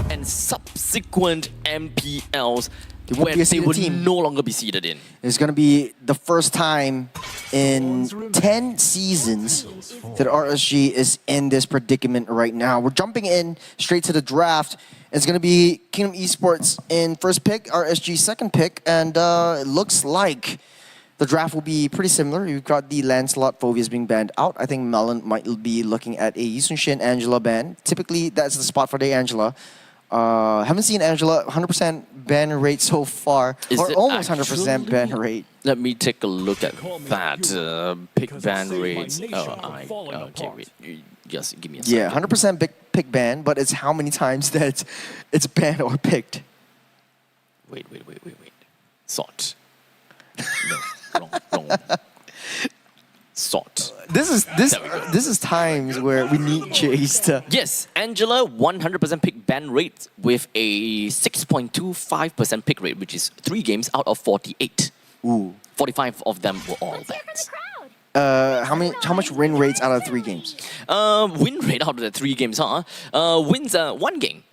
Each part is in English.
and subsequent MPLs won't when be a they seeded would team. no longer be seeded in. It's going to be the first time in 10 seasons that RSG is in this predicament right now. We're jumping in straight to the draft. It's going to be Kingdom Esports in first pick, RSG second pick, and it looks like the draft will be pretty similar. You've got the Lancelot Phobias being banned out. I think Melon might be looking at a Yusunshin Angela ban. Typically, that's the spot for the Angela. Haven't seen Angela 100% ban rate so far, or almost 100% ban rate. Let me take a look at that pick ban rate. Okay, wait. Just give me a second. Yeah, 100% pick ban, but it's how many times that it's banned or picked. Wait. Sort. No, wrong. Sort. This is times where we need Chase to. Yes, Angela 100% pick ban rate with a 6.25% pick rate, which is 3 games out of 48. Ooh. 45 of them were all bans. How much win rates out of 3 games? Win rate out of the 3 games, huh? Wins 1 game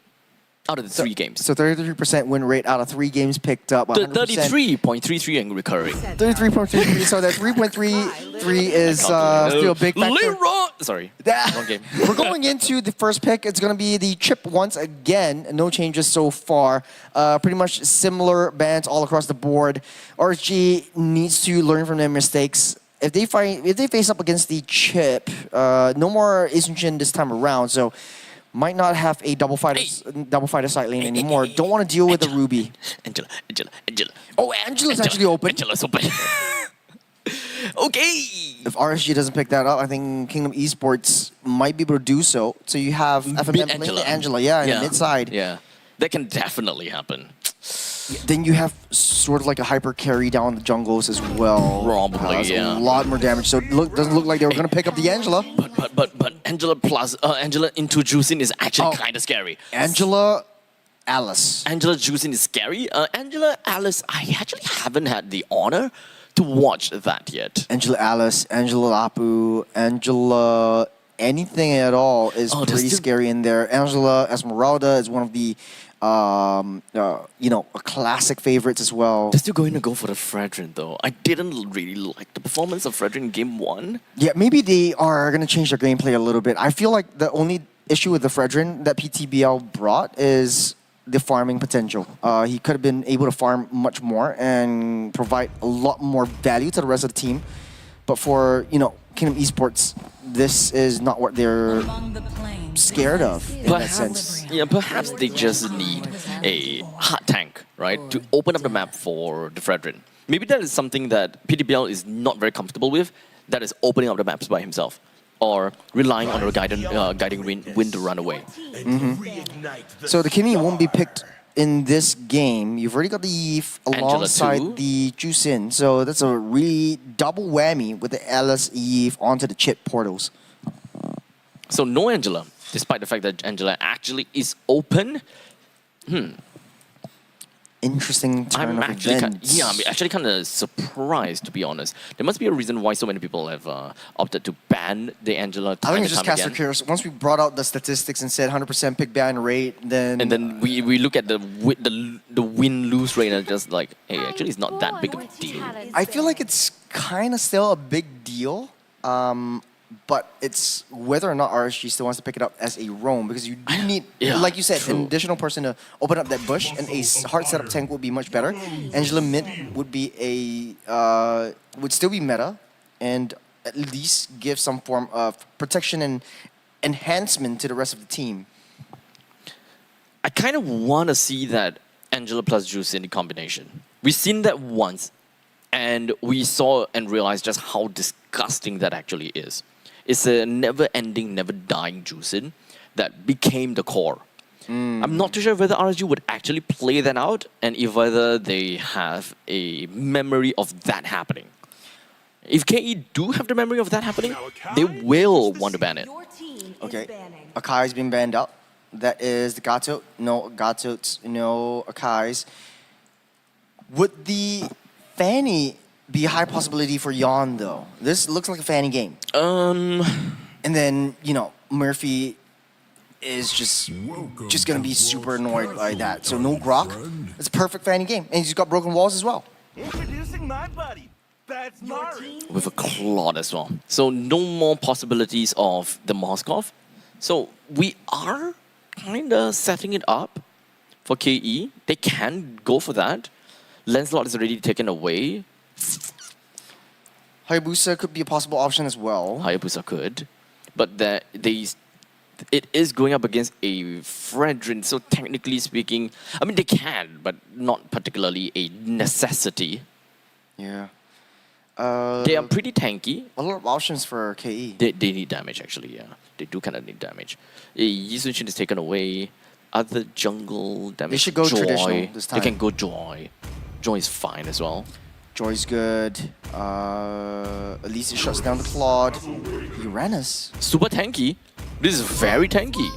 out of the 3 games. So 33% win rate out of 3 games picked up. 33.33 and recurring. 33.33. So that 3.33 is still a big factor. Leroy! Sorry, wrong game. We're going into the first pick. It's going to be the chip once again. No changes so far. Pretty much similar bans all across the board. RSG needs to learn from their mistakes. If they face up against the chip, no more Isunshin this time around. So might not have a double fighter side lane anymore. Don't want to deal with the Ruby. Angela. Oh, Angela's actually open. Angela's open. Okay. If RSG doesn't pick that up, I think Kingdom Esports might be able to do so. So you have FMM playing Angela, in the mid side. Yeah, that can definitely happen. Then you have sort of like a hyper carry down the jungles as well. Probably, yeah. A lot more damage. So it doesn't look like they were going to pick up the Angela. But Angela plus Angela into juicing is actually kind of scary. Angela Alice. Angela juicing is scary. Angela Alice, I actually haven't had the honor to watch that yet. Angela Alice, Angela Lapu, Angela anything at all is pretty scary in there. Angela Esmeralda is one of the classic favorites as well. They're still going to go for the Fredrin though. I didn't really like the performance of Fredrin in game 1. Yeah, maybe they are going to change their gameplay a little bit. I feel like the only issue with the Fredrin that PTBL brought is the farming potential. He could have been able to farm much more and provide a lot more value to the rest of the team. But for, Kingdom Esports, this is not what they're scared of in that sense. Yeah, perhaps they just need a hard tank, right, to open up the map for the Fredrin. Maybe that is something that PTBL is not very comfortable with, that is opening up the maps by himself, or relying on a guiding wind to run away. So the Kimi won't be picked in this game. You've already got the Eve alongside the Juicin, so that's a really double whammy with the Alice Eve onto the chip portals. So no Angela, despite the fact that Angela actually is open. Interesting turn of events. I'm actually kind of surprised, to be honest. There must be a reason why so many people have opted to ban the Angela. I think it's just Caster Curious. Once we brought out the statistics and said 100% pick ban rate, then... And then we look at the win-lose rate and just like, hey, actually it's not that big of a deal. I feel like it's kind of still a big deal. But it's whether or not RSG still wants to pick it up as a roam, because you do need, like you said, an additional person to open up that bush, and a hard setup tank would be much better. Angela mid would be would still be meta, and at least give some form of protection and enhancement to the rest of the team. I kind of want to see that Angela plus Juice in the combination. We've seen that once, and we saw and realized just how disgusting that actually is. It's a never-ending, never-dying Juicin that became the core. I'm not too sure whether RSG would actually play that out, and if whether they have a memory of that happening. If KE do have the memory of that happening, they will want to ban it. Okay, Akai's been banned out. That is the Gato. No Gatos, no Akai's. Would the Fanny be a high possibility for Yon though? This looks like a Fanny game. And then, Murphy is just gonna be super annoyed by that. So no Grok. It's perfect for any game. And he's got broken walls as well. Introducing my buddy. That's Mari. With a Claude as well. So no more possibilities of the Moskov. So we are kind of setting it up for KE. They can go for that. Lancelot is already taken away. Hayabusa could be a possible option as well. Hayabusa could. But it is going up against a Fredrin. So technically speaking, I mean, they can, but not particularly a necessity. Yeah. They are pretty tanky. A lot of options for KE. They need damage, actually, yeah. They do kind of need damage. Yi Sun-shin is taken away. Other jungle damage. They should go Joy. traditional this time. They can go Joy. Joy is fine as well. Joy's good. At least it shuts down the Claude. Uranus. Super tanky. This is very tanky.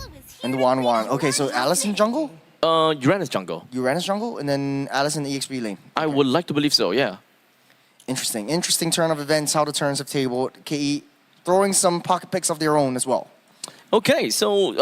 And the Wan. Okay, so Alice in jungle? Uranus jungle. Uranus jungle, and then Alice in the EXP lane. I would like to believe so, yeah. Interesting. Interesting turn of events, how the turns have tabled. KE throwing some pocket picks of their own as well. Okay, so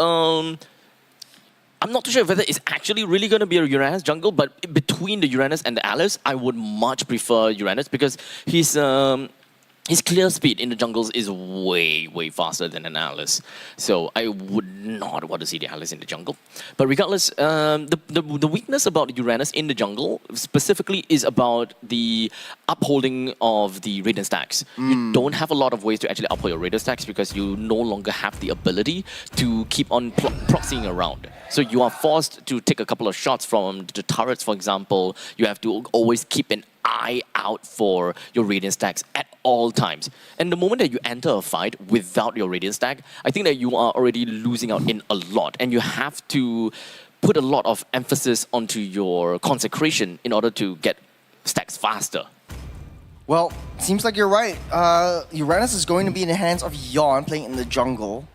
I'm not too sure whether it's actually really going to be a Uranus jungle, but between the Uranus and the Alice, I would much prefer Uranus because his clear speed in the jungles is way, way faster than an Alice. So I would not want to see the Alice in the jungle. But regardless, the weakness about Uranus in the jungle specifically is about the upholding of the Radiant stacks. You don't have a lot of ways to actually uphold your Radiant stacks because you no longer have the ability to keep on proxying around. So you are forced to take a couple of shots from the turrets, for example. You have to always keep an eye out for your Radiant stacks at all times. And the moment that you enter a fight without your Radiant stack, I think that you are already losing out in a lot. And you have to put a lot of emphasis onto your consecration in order to get stacks faster. Well, seems like you're right. Uranus is going to be in the hands of Yon playing in the jungle.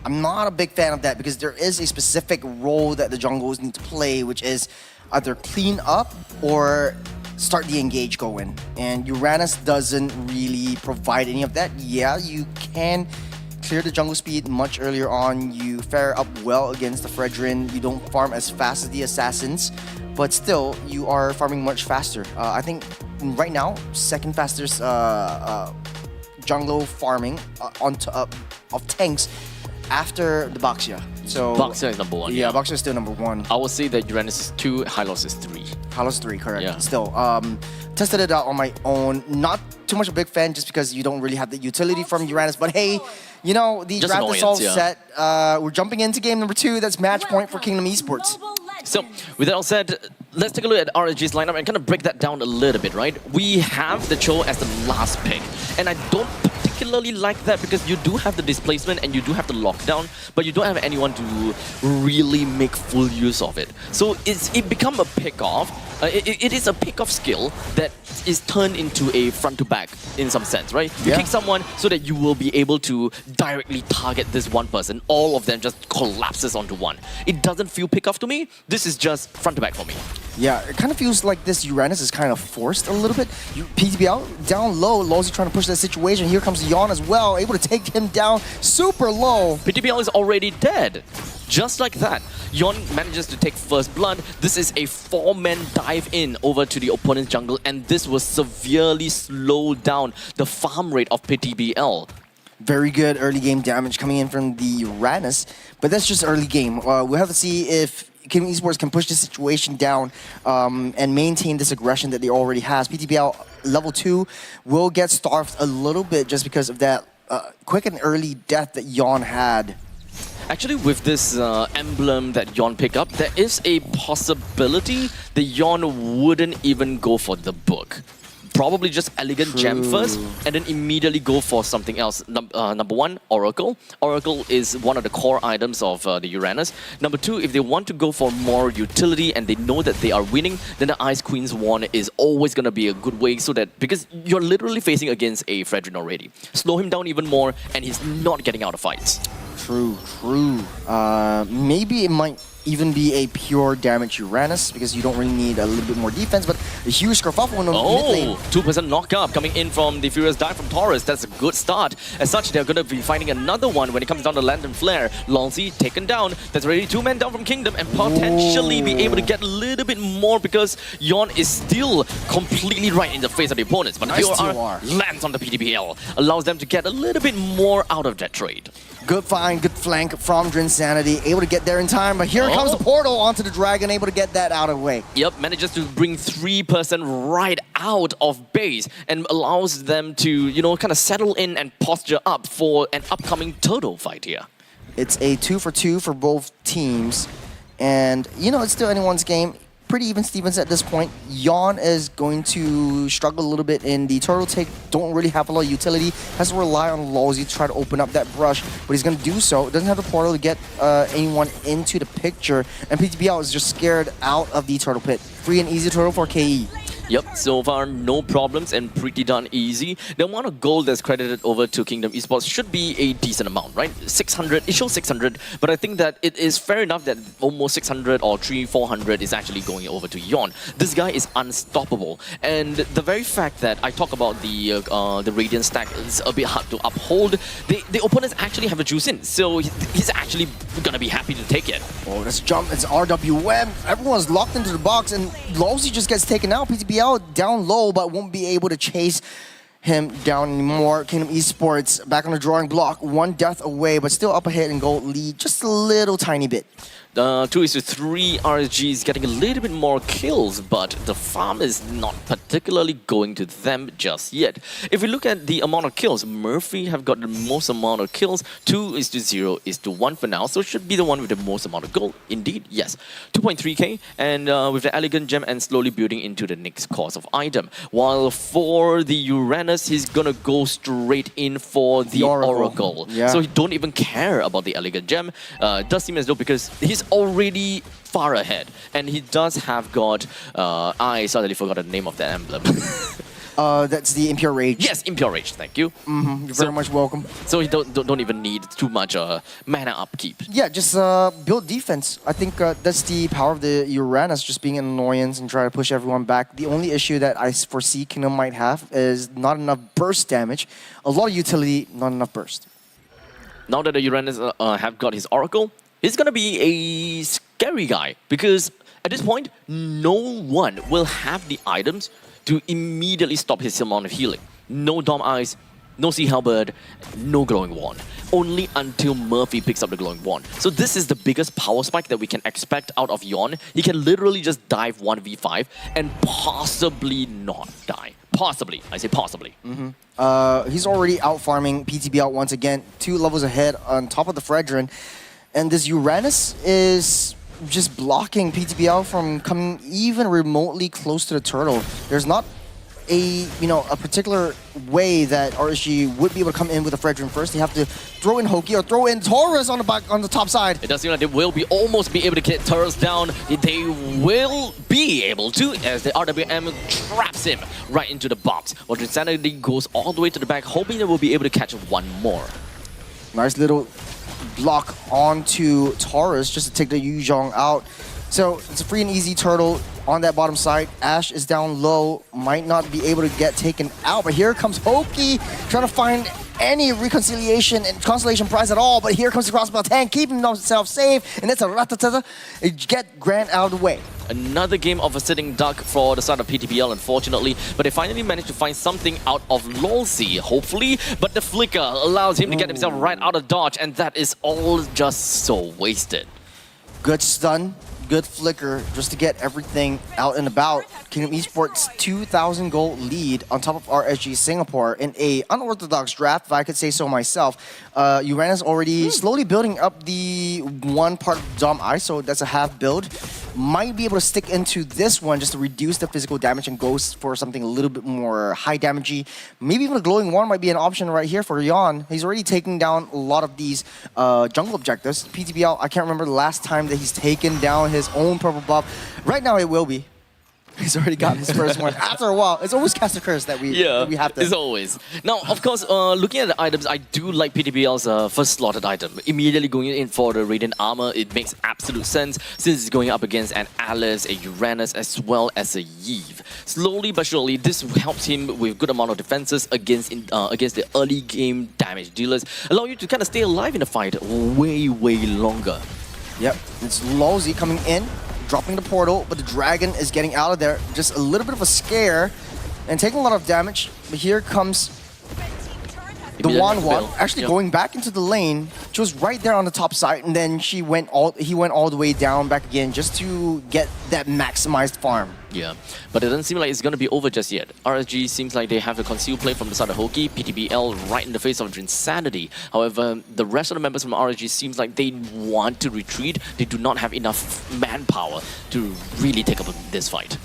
I'm not a big fan of that because there is a specific role that the jungles need to play, which is either clean up or start the engage going. And Uranus doesn't really provide any of that. Yeah, you can clear the jungle speed much earlier on. You fare up well against the Fredrin. You don't farm as fast as the assassins, but still, you are farming much faster. I think right now, second fastest jungle farming on top of tanks after the Baxia. So Baxia is number one. Yeah, Baxia is still number one. I would say that Uranus is 2, Hylos is 3. Hylos 3, correct. Yeah. Still, tested it out on my own. Not too much a big fan just because you don't really have the utility from Uranus. But hey, you know, the Just draft is all annoyance, set. We're jumping into game number 2. That's match point for Kingdom Esports. So, with that all said, let's take a look at RSG's lineup and kind of break that down a little bit, right? We have the Cho as the last pick, and I don't particularly like that because you do have the displacement and you do have the lockdown, but you don't have anyone to really make full use of it. So it become a pick-off. It is a pick-off skill that is turned into a front-to-back in some sense, right? You kick someone so that you will be able to directly target this one person. All of them just collapses onto one. It doesn't feel pick-off to me. This is just front-to-back for me. Yeah, it kind of feels like this Uranus is kind of forced a little bit. PTBL down low, Lowsy trying to push that situation. Here comes Yon as well, able to take him down super low. PTBL is already dead. Just like that, Yon manages to take first blood. This is a 4-man dive in over to the opponent's jungle, and this will severely slow down the farm rate of PTBL. Very good early game damage coming in from the Uranus, but that's just early game. We'll have to see if Kingdom Esports can push this situation down and maintain this aggression that they already has. PTBL level 2 will get starved a little bit just because of that quick and early death that Yon had. Actually, with this emblem that Yon picked up, there is a possibility that Yon wouldn't even go for the book. Probably just elegant gem first, and then immediately go for something else. Number 1, Oracle. Oracle is one of the core items of the Uranus. Number 2, if they want to go for more utility and they know that they are winning, then the Ice Queen's Wand is always going to be a good way so that, because you're literally facing against a Fredrin already. Slow him down even more, and he's not getting out of fights. True. Maybe it might even be a pure damage Uranus because you don't really need a little bit more defense, but A huge kerfuffle in the mid lane. 2% knockup coming in from the Furious Dive from Taurus. That's a good start. As such, they're going to be finding another one when it comes down to Lantern Flare. Longzy taken down. There's already 2 men down from Kingdom and potentially be able to get a little bit more because Yon is still completely right in the face of the opponents. But Nice TOR TOR. lands on the PTBL, allows them to get a little bit more out of that trade. Good find, good flank from Drinsanity. Able to get there in time, but here comes the portal onto the Dragon, able to get that out of the way. Yep, manages to bring 3% right out of base and allows them to, you know, kind of settle in and posture up for an upcoming turtle fight here. It's a 2-for-2 for both teams. And, you know, it's still anyone's game. Pretty even Stevens at this point. Yon is going to struggle a little bit in the turtle take. Don't really have a lot of utility. Has to rely on Lawsy to try to open up that brush, but he's going to do so. Doesn't have the portal to get anyone into the picture. And PTBL is just scared out of the turtle pit. Free and easy turtle for KE. Yep, so far no problems and pretty darn easy. The amount of gold that's credited over to Kingdom Esports should be a decent amount, right? 600, it shows 600, but I think that it is fair enough that almost 600 or 400 is actually going over to Yon. This guy is unstoppable, and the very fact that I talk about the Radiant stack is a bit hard to uphold, the opponents actually have a juice in, so he's actually gonna be happy to take it. Oh, let's jump. It's RWM. Everyone's locked into the box, and Lawsy just gets taken out. PTBL down low, but won't be able to chase him down anymore. Kingdom Esports back on the drawing block. 1 death away, but still up ahead in gold lead. Just a little tiny bit. 2-3 RSG is getting a little bit more kills, but the farm is not particularly going to them just yet. If we look at the amount of kills, Murphy have got the most amount of kills. 2-0-1 for now, so should be the one with the most amount of gold. Indeed, yes. 2.3k, and with the Elegant Gem and slowly building into the next course of item. While for the Uranus, he's gonna go straight in for the Oracle. Yeah. So he don't even care about the Elegant Gem. Does seem as though because he's already far ahead, and he does have got I suddenly forgot the name of the emblem. That's the Impure Rage. Yes, Impure Rage, thank you. You're very much welcome. So he don't even need too much mana upkeep. Yeah, just build defense. I think that's the power of the Uranus, just being an annoyance and try to push everyone back. The only issue that I foresee Kingdom might have is not enough burst damage. A lot of utility, not enough burst. Now that the Uranus have got his Oracle, he's gonna be a scary guy because at this point, no one will have the items to immediately stop his amount of healing. No Dom Eyes, no Sea Halberd, no Glowing Wand. Only until Murphy picks up the Glowing Wand. So this is the biggest power spike that we can expect out of Yon. He can literally just dive 1v5 and possibly not die. Possibly, I say possibly. He's already out farming PTBL once again, 2 levels ahead on top of the Fredrin. And this Uranus is just blocking PTBL from coming even remotely close to the turtle. There's not a particular way that RSG would be able to come in with a Fredrin first. They have to throw in Hoki or throw in Taurus on the top side. It does seem like they will be almost be able to get Taurus down. They will be able to, as the RWM traps him right into the box. While Drinsanity goes all the way to the back, hoping they will be able to catch one more. Nice little block onto Taurus just to take the Yuzhong out. So it's a free and easy turtle on that bottom side. Ash is down low, might not be able to get taken out, but here comes Hoki trying to find any reconciliation and consolation prize at all, but here comes the crossbow tank, keeping himself safe, and it's a ratatata. Get Grant out of the way. Another game of a sitting duck for the side of PTBL, unfortunately, but they finally managed to find something out of Lolsey, hopefully, but the flicker allows him to get himself right out of dodge, and that is all just so wasted. Good stun, good flicker, just to get everything out and about. Kingdom Esports 2,000 gold lead on top of RSG Singapore in a unorthodox draft, if I could say so myself. Uranus already slowly building up the one part of Dom Eye, so that's a half build. Might be able to stick into this one just to reduce the physical damage and go for something a little bit more high damagey. Maybe even a Glowing Wand might be an option right here for Yon. He's already taking down a lot of these jungle objectives. PTBL, I can't remember the last time that he's taken down his own purple buff. Right now it will be. He's already got his first one. After a while, it's always Cast a Curse that we have to. It's always. Now, of course, looking at the items, I do like PTBL's first slotted item. Immediately going in for the Radiant Armor, it makes absolute sense since it's going up against an Alice, a Uranus, as well as a Eve. Slowly but surely, this helps him with good amount of defenses against the early game damage dealers, allow you to kind of stay alive in the fight way longer. Yep, it's Lolzy coming in, dropping the portal, but the dragon is getting out of there. Just a little bit of a scare and taking a lot of damage. But here comes the Wan actually going back into the lane. She was right there on the top side, and then he went all the way down back again just to get that maximized farm. Yeah, but it doesn't seem like it's going to be over just yet. RSG seems like they have a concealed play from the side of Hoki, PTBL right in the face of Insanity. However, the rest of the members from RSG seems like they want to retreat. They do not have enough manpower to really take up this fight.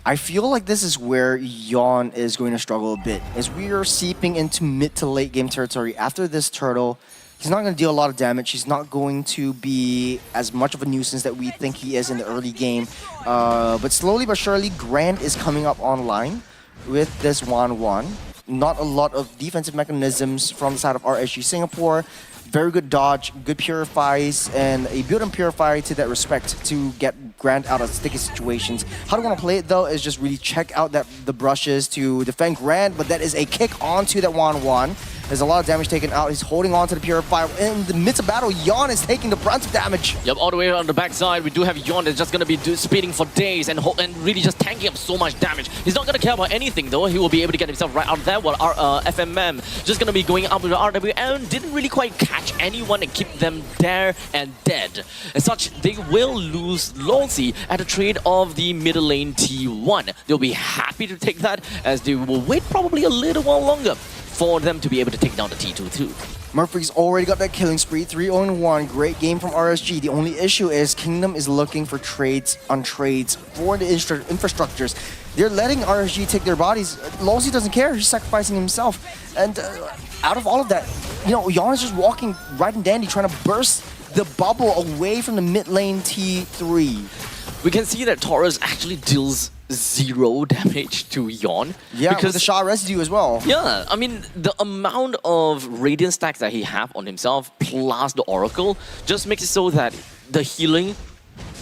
I feel like this is where Yawn is going to struggle a bit, as we are seeping into mid to late game territory. After this turtle, he's not going to deal a lot of damage. He's not going to be as much of a nuisance that we think he is in the early game. But slowly but surely, Grand is coming up online with this Wan. Not a lot of defensive mechanisms from the side of RSG Singapore. Very good dodge, good purifies, and a build and purify to that respect to get Grand out of sticky situations. How do we want to play it though is just really check out the brushes to defend Grand, but that is a kick onto that Wan. There's a lot of damage taken out. He's holding on to the Purifier. In the midst of battle, Yawn is taking the brunt of damage. Yep, all the way on the backside, we do have Yawn that's just going to be speeding for days and really just tanking up so much damage. He's not going to care about anything though. He will be able to get himself right out of there while FMM just going to be going up with the RWM. Didn't really quite catch anyone and keep them there and dead. As such, they will lose Lolzy at the trade of the middle lane T1. They'll be happy to take that as they will wait probably a little while longer for them to be able to take down the T2 too. Murphy's already got that killing spree, 3-0-1, great game from RSG. The only issue is Kingdom is looking for trades on trades for the infrastructures. They're letting RSG take their bodies. Lolzy doesn't care, he's sacrificing himself. And out of all of that, you know, Yawn is just walking right and dandy, trying to burst the bubble away from the mid lane T3. We can see that Taurus actually deals 0 damage to Yawn. Yeah, because the Shah residue as well. Yeah, I mean, the amount of Radiant stacks that he have on himself plus the Oracle just makes it so that the healing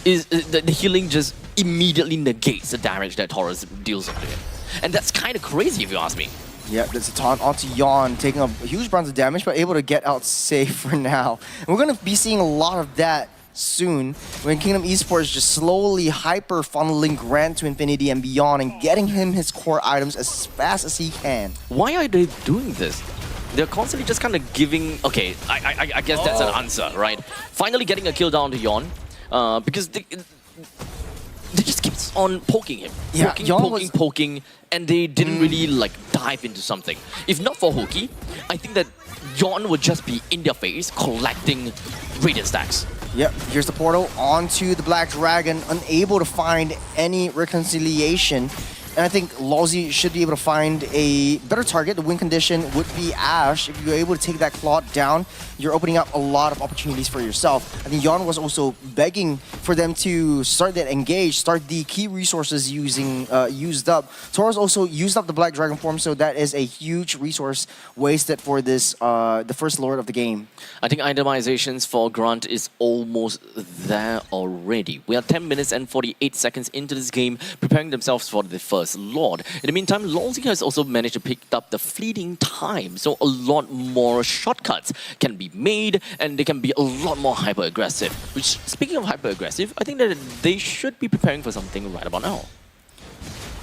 just immediately negates the damage that Taurus deals onto him. And that's kind of crazy if you ask me. Yeah, there's a taunt onto Yawn, taking a huge brunt of damage, but able to get out safe for now. And we're going to be seeing a lot of that soon when Kingdom Esports just slowly hyper funneling Grand to infinity and beyond and getting him his core items as fast as he can. Why are they doing this? They're constantly just kind of giving... Okay, I guess that's an answer, right? Finally getting a kill down to Yawn because they just keep on poking him. Yeah, Poking, and they didn't really like dive into something. If not for Hoki, I think that Yawn would just be in their face collecting Radiant stacks. Yep, here's the portal onto the Black Dragon, unable to find any reconciliation. And I think Lolzy should be able to find a better target. The win condition would be Ash. If you're able to take that Claude down, you're opening up a lot of opportunities for yourself. I think Yawn was also begging for them to start that engage, start the key resources used up. Taurus also used up the Black Dragon form, so that is a huge resource wasted for this, the first Lord of the game. I think itemizations for Grunt is almost there already. We are 10 minutes and 48 seconds into this game, preparing themselves for the first Lord. In the meantime, Lolzy has also managed to pick up the fleeting time, so a lot more shortcuts can be made and they can be a lot more hyper-aggressive. Which, speaking of hyper-aggressive, I think that they should be preparing for something right about now.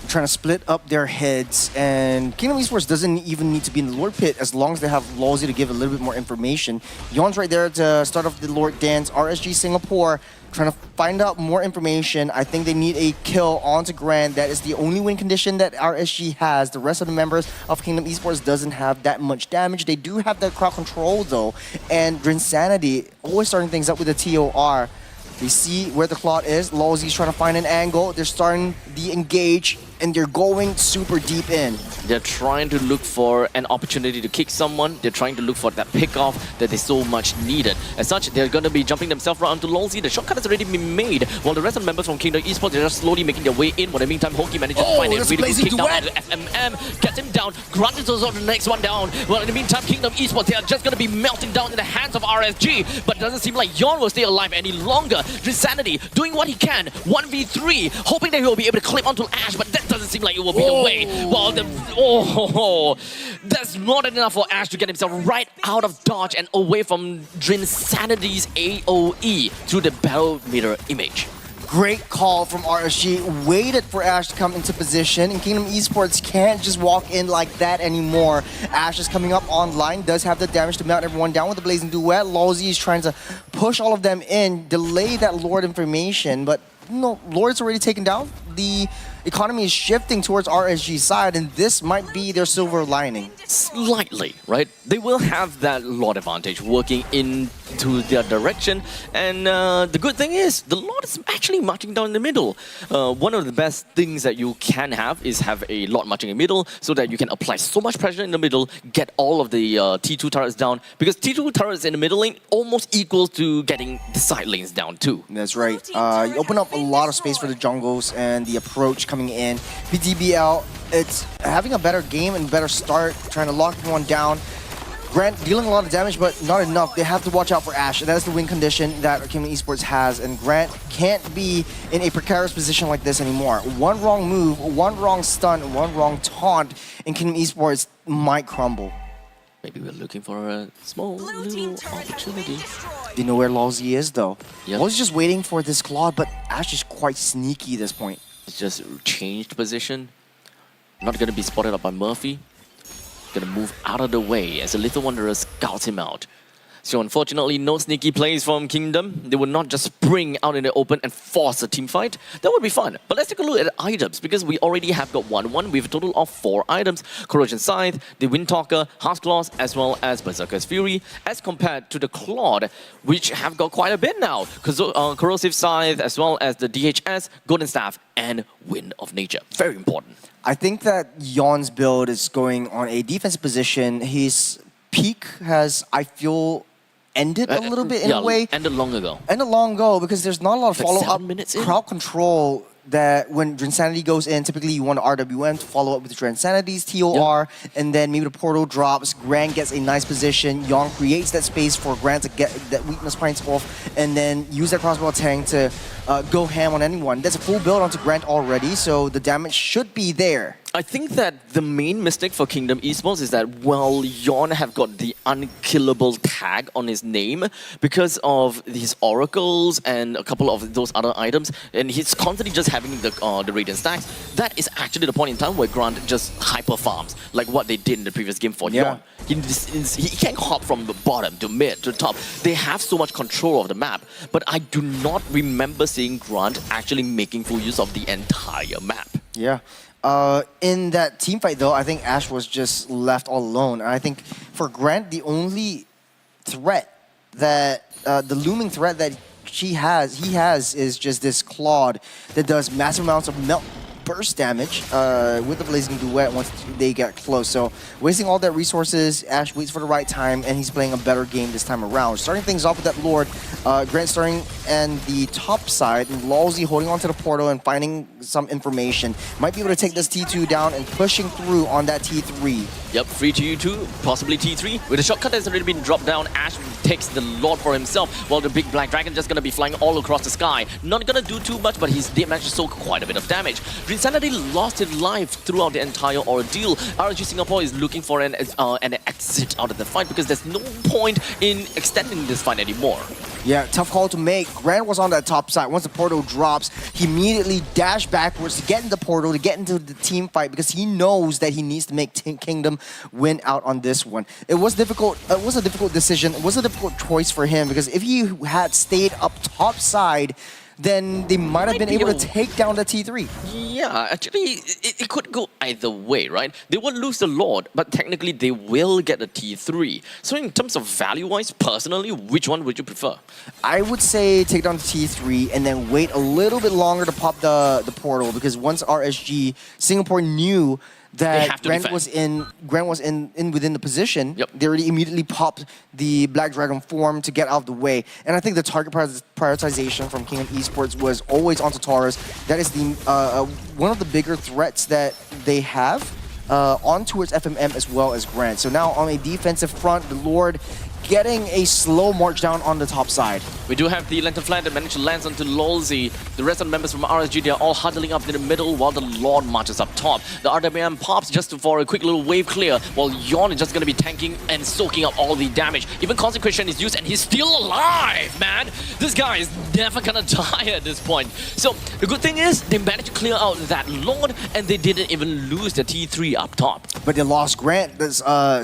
Trying to split up their heads, and Kingdom Esports doesn't even need to be in the Lord Pit as long as they have Lolzy to give a little bit more information. Yawn's right there to start off the Lord Dance. RSG Singapore trying to find out more information. I think they need a kill onto Grand. That is the only win condition that RSG has. The rest of the members of Kingdom Esports doesn't have that much damage. They do have that crowd control though, and Insanity always starting things up with the TOR. They see where the Claude is. Lawsy's trying to find an angle. They're starting the engage, and they're going super deep in. They're trying to look for an opportunity to kick someone. They're trying to look for that pick-off that they so much needed. As such, they're going to be jumping themselves right onto Lawsy. The shortcut has already been made, while the rest of the members from Kingdom Esports, they're just slowly making their way in. While in the meantime, Honky manages to find a really good kick down onto FMM. Gets him down. Grunt is also the next one down. Well, in the meantime, Kingdom Esports, they are just going to be melting down in the hands of RSG. But it doesn't seem like Yon will stay alive any longer. Insanity doing what he can. 1v3, hoping that he will be able to clip onto Ash, but that doesn't seem like it will be the way. While that's more than enough for Ash to get himself right out of dodge and away from Drinsanity's AoE through the battle meter image. Great call from RSG. Waited for Ash to come into position, and Kingdom Esports can't just walk in like that anymore. Ash is coming up online, does have the damage to melt everyone down with the Blazing Duet. Lawsy is trying to push all of them in, delay that Lord information, but no, Lord's already taken down. The economy is shifting towards RSG's side, and this might be their silver lining. Slightly, right? They will have that Lord advantage working into their direction, and the good thing is the Lord is actually marching down in the middle. One of the best things that you can have is have a Lord marching in the middle so that you can apply so much pressure in the middle, get all of the T2 turrets down, because T2 turrets in the middle lane almost equals to getting the side lanes down too. That's right. You open up a lot of space for the jungles and the approach coming in. PTBL, it's having a better game and better start, trying to lock everyone down. Grant dealing a lot of damage, but not enough. They have to watch out for Ash. That is the win condition that Kingdom Esports has, and Grant can't be in a precarious position like this anymore. One wrong move, one wrong stun, one wrong taunt, and Kingdom Esports might crumble. Maybe we're looking for a small little opportunity. They know where Lawsy is, though. Yep. Lawsy's just waiting for this Claude, but Ash is quite sneaky at this point. It's just changed position. Not going to be spotted up by Murphy. Going to move out of the way as the Little Wanderer scouts him out. So unfortunately, no sneaky plays from Kingdom. They will not just spring out in the open and force a team fight. That would be fun. But let's take a look at the items, because we already have got 1-1. We have a total of 4 items. Corrosion Scythe, the Windtalker, Hearth Claws, as well as Berserker's Fury, as compared to the Claude, which have got quite a bit now. Corrosive Scythe, as well as the DHS, Golden Staff, and Wind of Nature. Very important. I think that Yon's build is going on a defensive position. His peak has, I feel, ended a little bit in a way. Ended long ago. Ended long ago because there's not a lot of Like follow-up 7 minutes in? crowd control that when Drinsanity goes in, typically you want RWM to follow up with Drinsanity's TOR, and then maybe the portal drops, Grant gets a nice position, Yon creates that space for Grant to get that weakness points off, and then use that crossbow tank to go ham on anyone. That's a full build onto Grant already, so the damage should be there. I think that the main mistake for Kingdom Esports is that, well, Yon have got the unkillable tag on his name because of his oracles and a couple of those other items, and he's constantly just having the Radiant stacks. That is actually the point in time where Grant just hyper farms, like what they did in the previous game for Yon. He can't hop from the bottom to mid to top. They have so much control of the map, but I do not remember seeing Grant actually making full use of the entire map. Yeah. In that team fight, though, I think Ash was just left all alone. And I think for Grant, the only threat that, the looming threat that he has is just this Claude that does massive amounts of melt burst damage with the Blazing Duet once they get close. So wasting all that resources, Ash waits for the right time, and he's playing a better game this time around. Starting things off with that Lord, Grant starting and the top side, and Lawsy holding onto the portal and finding some information. Might be able to take this T2 down and pushing through on that T3. Yep, free to U2, possibly T3. With the shortcut that's already been dropped down, Ash takes the Lord for himself, while the big black dragon just gonna be flying all across the sky. Not gonna do too much, but he's managed to soak quite a bit of damage. Insanity lost his life throughout the entire ordeal. RSG Singapore is looking for an exit out of the fight because there's no point in extending this fight anymore. Yeah, tough call to make. Grant was on that top side. Once the portal drops, he immediately dashed backwards to get in the portal, to get into the team fight, because he knows that he needs to make Kingdom win out on this one. It was difficult. It was a difficult decision. It was a difficult choice for him, because if he had stayed up top side, then they might have been be able to able- take down the T3. Yeah, actually, it could go either way, right? They will lose the Lord, but technically they will get a T3. So in terms of value-wise, personally, which one would you prefer? I would say take down the T3 and then wait a little bit longer to pop the portal, because once RSG Singapore knew that have to Grant was in within the position, Yep. they already immediately popped the Black Dragon form to get out of the way. And I think the target prioritization from Kingdom Esports was always onto Taurus. That is the one of the bigger threats that they have on towards FMM as well as Grant. So now on a defensive front, the Lord getting a slow march down on the top side. We do have the Lantern Flag that managed to land onto Lolzy. The rest of the members from RSG, they are all huddling up in the middle while the Lord marches up top. The RWM pops just for a quick little wave clear, while Yon is just going to be tanking and soaking up all the damage. Even Consecration is used and he's still alive, man! This guy is never going to die at this point. So the good thing is they managed to clear out that Lord and they didn't even lose the T3 up top. But they lost Grant. There's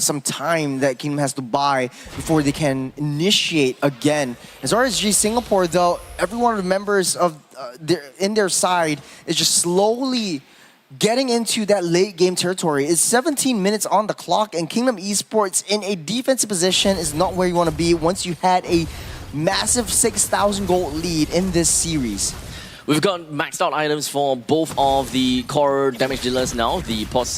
some time that Kingdom has to buy before they can initiate again. As RSG Singapore, though, every one of the members of their side is just slowly getting into that late game territory. It's 17 minutes on the clock, and Kingdom Esports in a defensive position is not where you want to be once you had a massive 6,000 gold lead in this series. We've got maxed out items for both of the core damage dealers now. The pos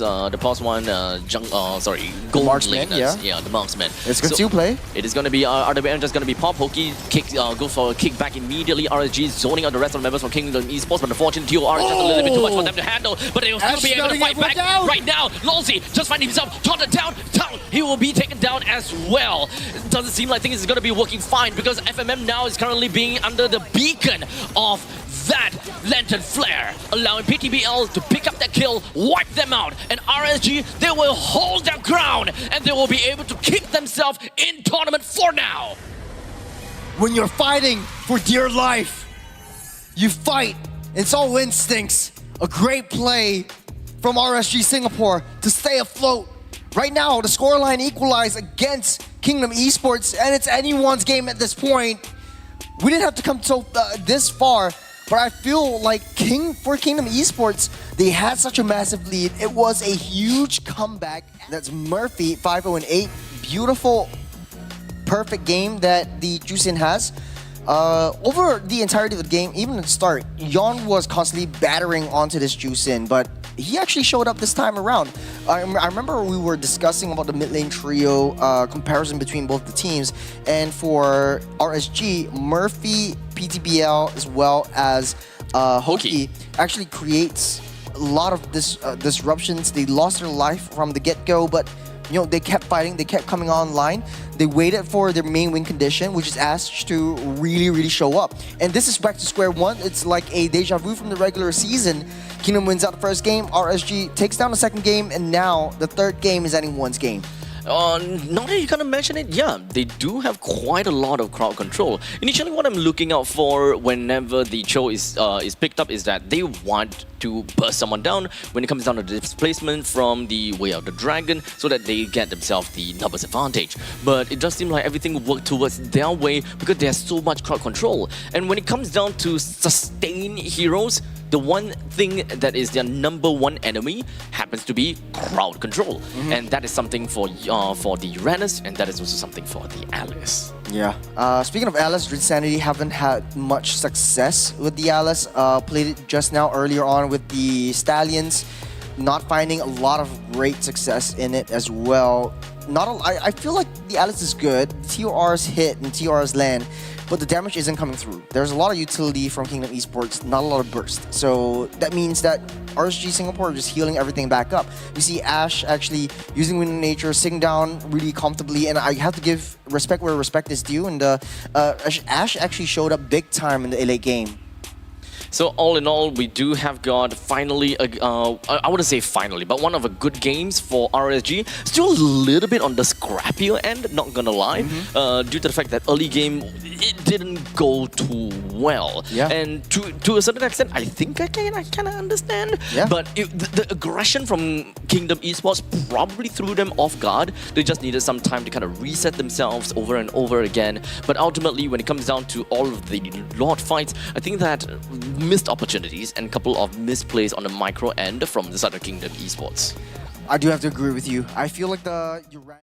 one, gold marksman, laners. yeah. The marksman. It's good to play. It is going to be RWM just going to be pop pokey, go for a kick back immediately. RSG zoning out the rest of the members from Kingdom Esports, but unfortunately TOR is just a little bit too much for them to handle. But they will still be able to fight back right now. Lolzy just finding himself taunted down. He will be taken down as well. It doesn't seem like things is going to be working fine because FMM now is currently being under the beacon of that Lantern Flare, allowing PTBL to pick up that kill, wipe them out, and RSG, they will hold their ground, and they will be able to keep themselves in tournament for now. When you're fighting for dear life, you fight. It's all instincts. A great play from RSG Singapore to stay afloat. Right now, the scoreline equalized against Kingdom Esports, and it's anyone's game at this point. We didn't have to come so this far, but I feel like for Kingdom Esports, they had such a massive lead. It was a huge comeback. That's Murphy, 5-0-8. Beautiful, perfect game that the Jusin has. Over the entirety of the game, even at the start, Yon was constantly battering onto this Jusin, but he actually showed up this time around. I remember we were discussing about the mid lane trio comparison between both the teams, and for RSG, Murphy, PTBL, as well as Hoki actually creates a lot of disruptions. They lost their life from the get-go, but they kept fighting, they kept coming online. They waited for their main win condition, which is Ash, to really show up. And this is back to square one. It's like a deja vu from the regular season. Kingdom wins out the first game, RSG takes down the second game, and now the third game is anyone's game. Now that you're gonna mention it, yeah, they do have quite a lot of crowd control. Initially, what I'm looking out for whenever the Cho is picked up is that they want to burst someone down when it comes down to the displacement from the way of the dragon, so that they get themselves the numbers advantage. But it does seem like everything worked towards their way because they have so much crowd control. And when it comes down to sustain heroes, the one thing that is their number one enemy happens to be crowd control. And that is something for the Uranus, and that is also something for the Alice. Yeah. Speaking of Alice, Drinsanity haven't had much success with the Alice. Played it just now earlier on with the Stallions. Not finding a lot of great success in it as well. I feel like the Alice is good. TORs hit and TORs land, but the damage isn't coming through. There's a lot of utility from Kingdom Esports, not a lot of burst. So that means that RSG Singapore are just healing everything back up. You see Ash actually using Wind of Nature, sitting down really comfortably, and I have to give respect where respect is due. And Ash actually showed up big time in the late game. So all in all, we do have got finally, I wouldn't say finally, but one of the good games for RSG. Still a little bit on the scrappier end, not gonna lie, due to the fact that early game, it didn't go too well. Yeah. And to a certain extent, I think I kind of understand. Yeah. But the aggression from Kingdom Esports probably threw them off guard. They just needed some time to kind of reset themselves over and over again. But ultimately, when it comes down to all of the Lord fights, I think that missed opportunities and a couple of misplays on the micro end from the side of Kingdom Esports. I do have to agree with you. I feel like the